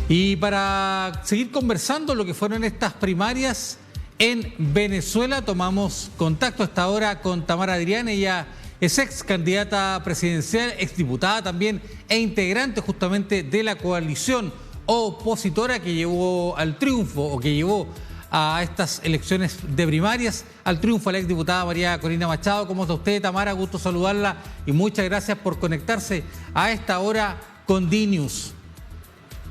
Y para seguir conversando lo que fueron estas primarias en Venezuela, tomamos contacto hasta ahora con Tamara Adrián. Ella es ex candidata presidencial, exdiputada también e integrante justamente de la coalición opositora que llevó al triunfo o que llevó a estas elecciones de primarias al triunfo a la exdiputada María Corina Machado. ¿Cómo está usted, Tamara? Gusto saludarla y muchas gracias por conectarse a esta hora con DNews.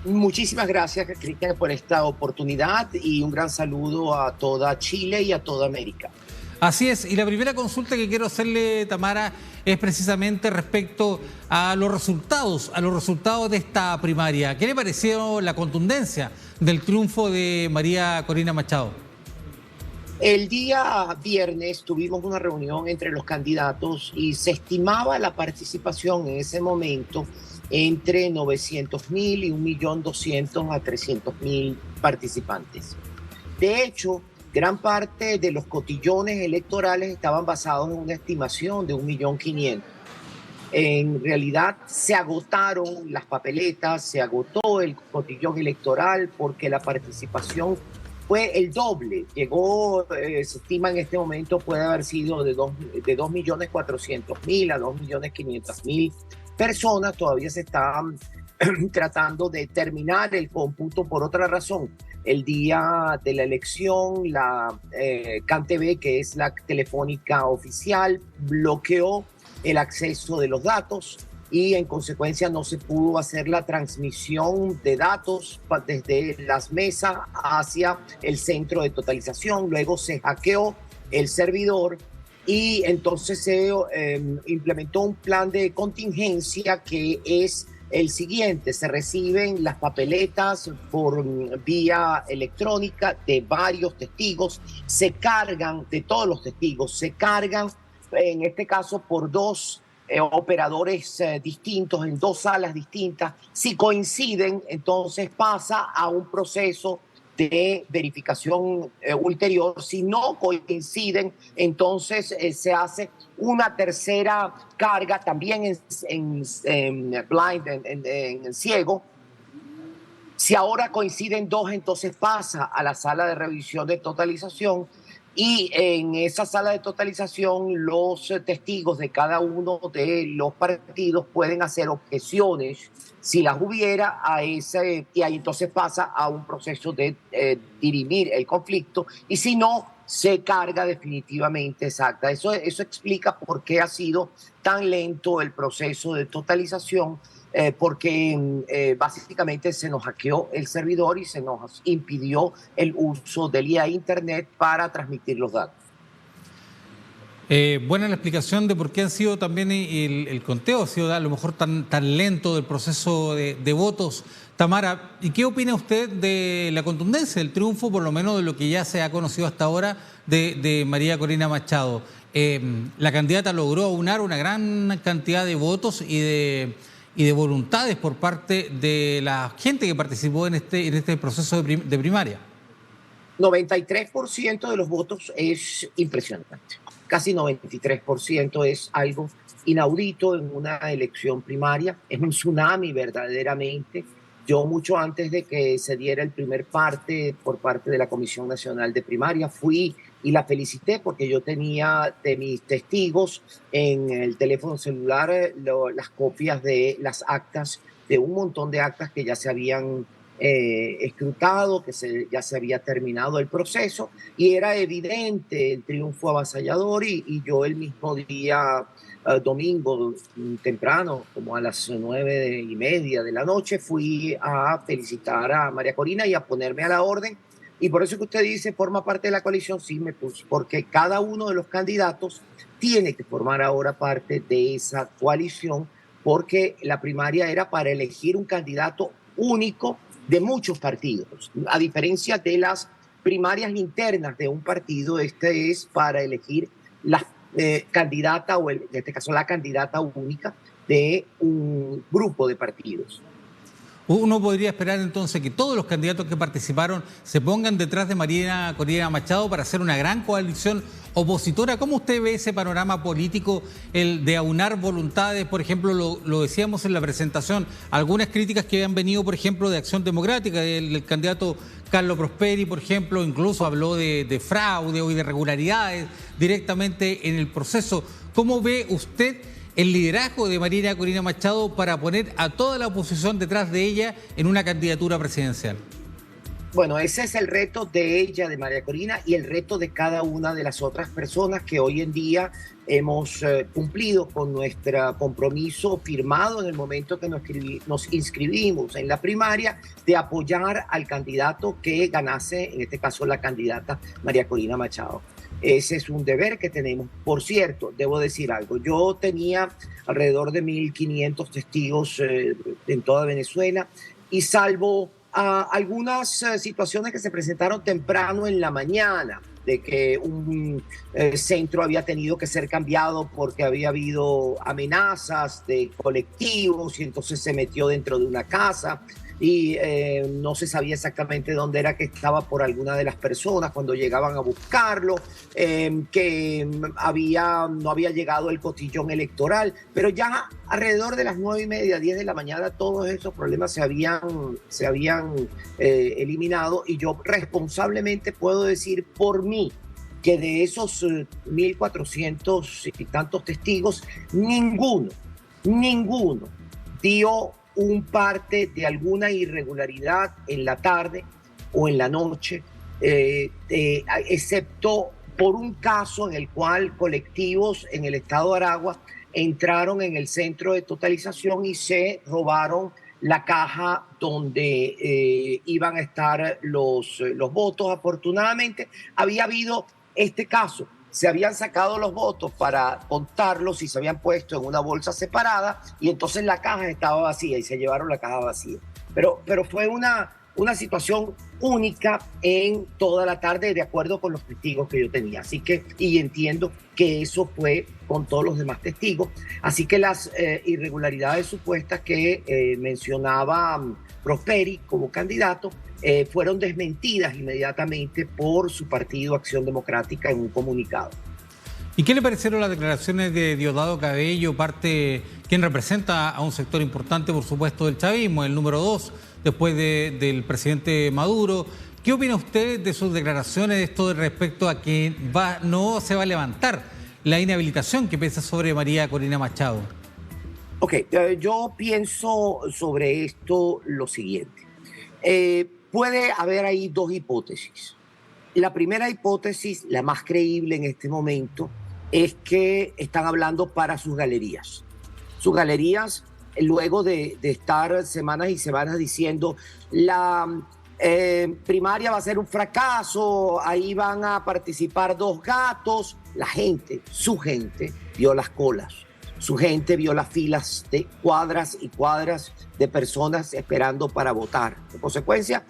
Muchísimas gracias, Cristian, por esta oportunidad y un gran saludo a toda Chile y a toda América. Así es, y la primera consulta que quiero hacerle, Tamara, es precisamente respecto a los resultados de esta primaria. ¿Qué le pareció la contundencia del triunfo de María Corina Machado? El día viernes tuvimos una reunión entre los candidatos y se estimaba la participación en ese momento entre 900.000 y 1.200.000 a 300.000 participantes. De hecho, gran parte de los cotillones electorales estaban basados en una estimación de 1.500.000. En realidad se agotaron las papeletas, se agotó el cotillón electoral porque la participación fue el doble. Llegó, se estima en este momento puede haber sido de 2.400.000 a 2.500.000 personas. Todavía se están tratando de terminar el cómputo por otra razón. El día de la elección, la CanTV, que es la telefónica oficial, bloqueó el acceso de los datos y en consecuencia no se pudo hacer la transmisión de datos desde las mesas hacia el centro de totalización. Luego se hackeó el servidor y entonces se implementó un plan de contingencia que es el siguiente: se reciben las papeletas por vía electrónica de varios testigos, se cargan, de todos los testigos, se cargan en este caso por dos operadores distintos en dos salas distintas. Si coinciden, entonces pasa a un proceso de verificación ulterior. Si no coinciden, entonces se hace una tercera carga también en blind, en ciego. Si ahora coinciden dos, entonces pasa a la sala de revisión de totalización y en esa sala de totalización los testigos de cada uno de los partidos pueden hacer objeciones si las hubiera a ese, y ahí entonces pasa a un proceso de dirimir el conflicto, y si no, se carga definitivamente exacta. Eso explica por qué ha sido tan lento el proceso de totalización, porque básicamente se nos hackeó el servidor y se nos impidió el uso del IA Internet para transmitir los datos. Buena la explicación de por qué han sido también el conteo, ha sido a lo mejor tan lento del proceso de votos. Tamara, ¿y qué opina usted de la contundencia del triunfo, por lo menos de lo que ya se ha conocido hasta ahora de María Corina Machado? La candidata logró aunar una gran cantidad de votos y de voluntades por parte de la gente que participó en este proceso de primaria. 93% de los votos es impresionante. Casi 93% es algo inaudito en una elección primaria. Es un tsunami verdaderamente. Yo mucho antes de que se diera el primer parte por parte de la Comisión Nacional de Primaria fui y la felicité porque yo tenía de mis testigos en el teléfono celular las copias de las actas, de un montón de actas que ya se habían escrutado, ya se había terminado el proceso y era evidente el triunfo avasallador, y yo el mismo día, domingo temprano, como a las 9:30 de la noche, fui a felicitar a María Corina y a ponerme a la orden. Y por eso que usted dice, forma parte de la coalición, sí me puse, porque cada uno de los candidatos tiene que formar ahora parte de esa coalición, porque la primaria era para elegir un candidato único de muchos partidos. A diferencia de las primarias internas de un partido, este es para elegir la candidata, o en este caso la candidata única de un grupo de partidos. Uno podría esperar entonces que todos los candidatos que participaron se pongan detrás de María Corina Machado para hacer una gran coalición opositora. ¿Cómo usted ve ese panorama político, el de aunar voluntades? Por ejemplo, lo decíamos en la presentación, algunas críticas que habían venido, por ejemplo, de Acción Democrática, del candidato Carlos Prosperi, por ejemplo, incluso habló de fraude o de irregularidades directamente en el proceso. ¿Cómo ve usted el liderazgo de María Corina Machado para poner a toda la oposición detrás de ella en una candidatura presidencial? Bueno, ese es el reto de ella, de María Corina, y el reto de cada una de las otras personas que hoy en día hemos cumplido con nuestro compromiso firmado en el momento que nos inscribimos en la primaria de apoyar al candidato que ganase, en este caso la candidata María Corina Machado. Ese es un deber que tenemos. Por cierto, debo decir algo. Yo tenía alrededor de 1.500 testigos en toda Venezuela y salvo algunas situaciones que se presentaron temprano en la mañana, de que un centro había tenido que ser cambiado porque había habido amenazas de colectivos y entonces se metió dentro de una casa y no se sabía exactamente dónde era que estaba por alguna de las personas cuando llegaban a buscarlo, que no había llegado el cotillón electoral, pero ya alrededor de las 9:30, 10 de la mañana, todos esos problemas se habían eliminado y yo responsablemente puedo decir por mí que de esos 1.400 y tantos testigos, ninguno dio un parte de alguna irregularidad en la tarde o en la noche, excepto por un caso en el cual colectivos en el estado de Aragua entraron en el centro de totalización y se robaron la caja donde iban a estar los votos. Afortunadamente había habido este caso. Se habían sacado los votos para contarlos y se habían puesto en una bolsa separada y entonces la caja estaba vacía y se llevaron la caja vacía. Pero fue una situación única en toda la tarde de acuerdo con los testigos que yo tenía. Así que, y entiendo que eso fue con todos los demás testigos. Así que las irregularidades supuestas que mencionaba Prosperi como candidato fueron desmentidas inmediatamente por su partido Acción Democrática en un comunicado. ¿Y qué le parecieron las declaraciones de Diosdado Cabello, quien representa a un sector importante, por supuesto, del chavismo, el número 2, después del presidente Maduro? ¿Qué opina usted de sus declaraciones, de esto respecto a que no se va a levantar la inhabilitación que pesa sobre María Corina Machado? Ok, yo pienso sobre esto lo siguiente. Puede haber ahí dos hipótesis. La primera hipótesis, la más creíble en este momento, es que están hablando para sus galerías. Sus galerías, luego de estar semanas y semanas diciendo la primaria va a ser un fracaso, ahí van a participar 2 gatos, la gente, su gente, vio las colas. Su gente vio las filas de cuadras y cuadras de personas esperando para votar. En consecuencia,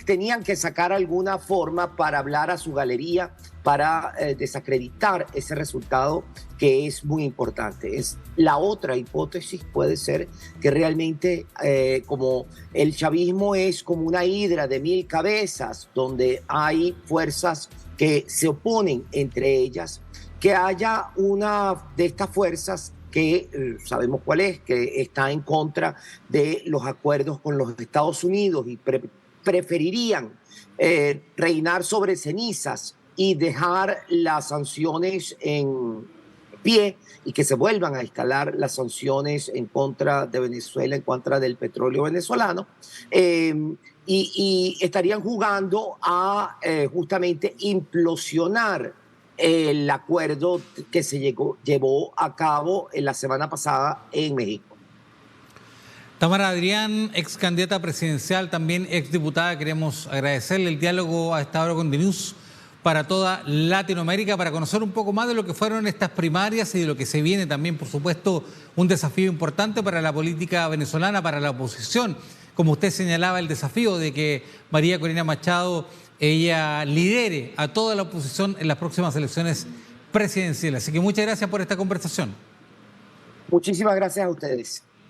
tenían que sacar alguna forma para hablar a su galería, para desacreditar ese resultado que es muy importante. La otra hipótesis puede ser que realmente, como el chavismo es como una hidra de 1000 cabezas, donde hay fuerzas que se oponen entre ellas, que haya una de estas fuerzas que sabemos cuál es, que está en contra de los acuerdos con los Estados Unidos y preferirían reinar sobre cenizas y dejar las sanciones en pie y que se vuelvan a instalar las sanciones en contra de Venezuela, en contra del petróleo venezolano, y estarían jugando a justamente implosionar el acuerdo que se llevó a cabo en la semana pasada en México. Tamara Adrián, ex candidata presidencial, también ex diputada, queremos agradecerle el diálogo a esta hora con The News para toda Latinoamérica, para conocer un poco más de lo que fueron estas primarias y de lo que se viene también, por supuesto, un desafío importante para la política venezolana, para la oposición. Como usted señalaba, el desafío de que María Corina Machado ella lidere a toda la oposición en las próximas elecciones presidenciales. Así que muchas gracias por esta conversación. Muchísimas gracias a ustedes.